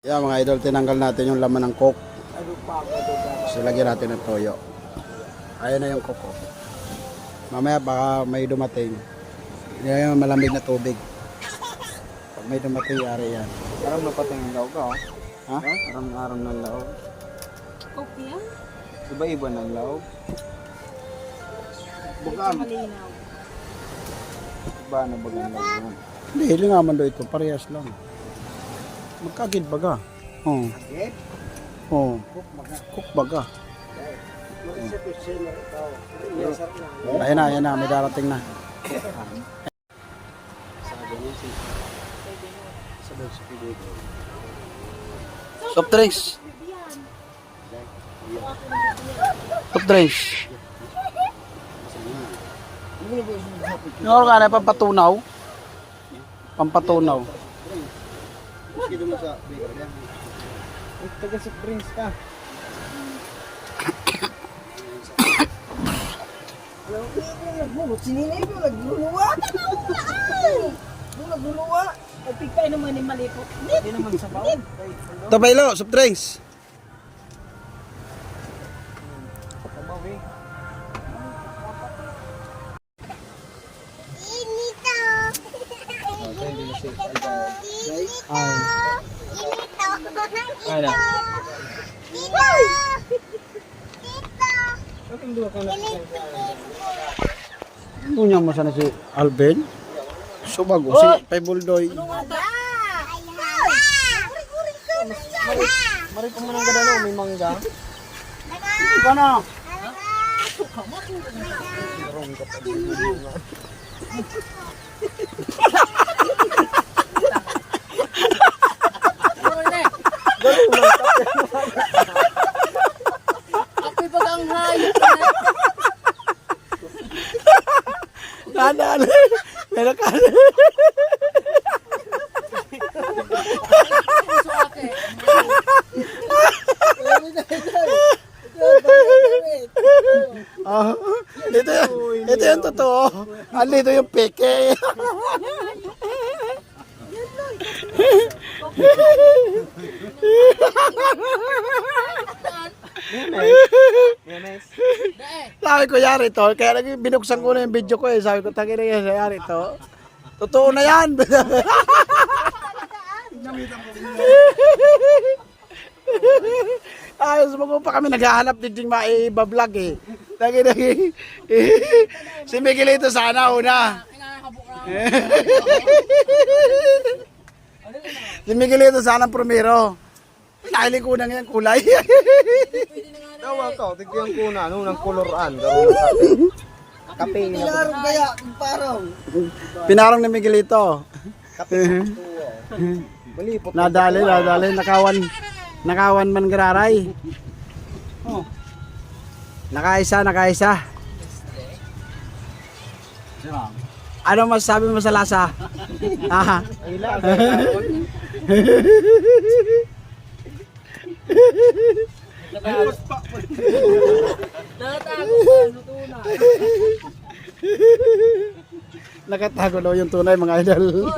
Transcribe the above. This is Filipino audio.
Yeah, mga idol, tinanggal natin yung laman ng coke. So, lagyan natin ng toyo. Ayan na yung coke. Oh. Mamaya baka may dumating. Yan yung malamig na tubig. Pag may dumating, yari yan. Parang napatingin daw ka, oh. Ha? Aram-aram ng laog. Coke yan? Iba-iba ng laog. Bukam. Malinaw. Iba na bagang laog yan. Hindi, hilingaman daw ito. Parehas lang. Magkagid baga. Oo. Oo. Cook baga. Ayan na. May darating na. Soft drinks. Soft drinks. Ano ka na, pampatunaw? Pampatunaw. Taga sa Prince ka. Sinilip yung nagluluwa. Nagluluwa. Pagpigpay naman ni malipot. Hindi naman sabaw. Tabaylo, soft drinks. Sabaw eh. Ano? Punya mo sana si Alvin. Subag si Paybuldoy. Mari ko manang gadano, may mangga. Kana. Apoy bagang hayop. Nadali. Meron ka. Oh, ito yung totoo. Alito yung peke. Memes. Sabi ko, yari to. Kaya binuksan ko na yung video ko eh. Sabi ko, tangin na yan, yari to. Totoo na yan. Ayos mo pa kami naghahanap din maiba-vlog eh. Tangin na si Miguelito sana una. Si Miguelito sana primero. Nakili ko na ngayon kulay. Tawa ka, tigyan ko na, ano, ng koloran. Garo ng kape. Kape na. Pinarong kaya, parong. Pinarong ni Miguelito. Kape. Malipot. Nadali, nakawan man gararay. Oh. Nakaisa. Ano masasabi mo sa lasa? Ha? Nakatago daw yung tunay mga idol.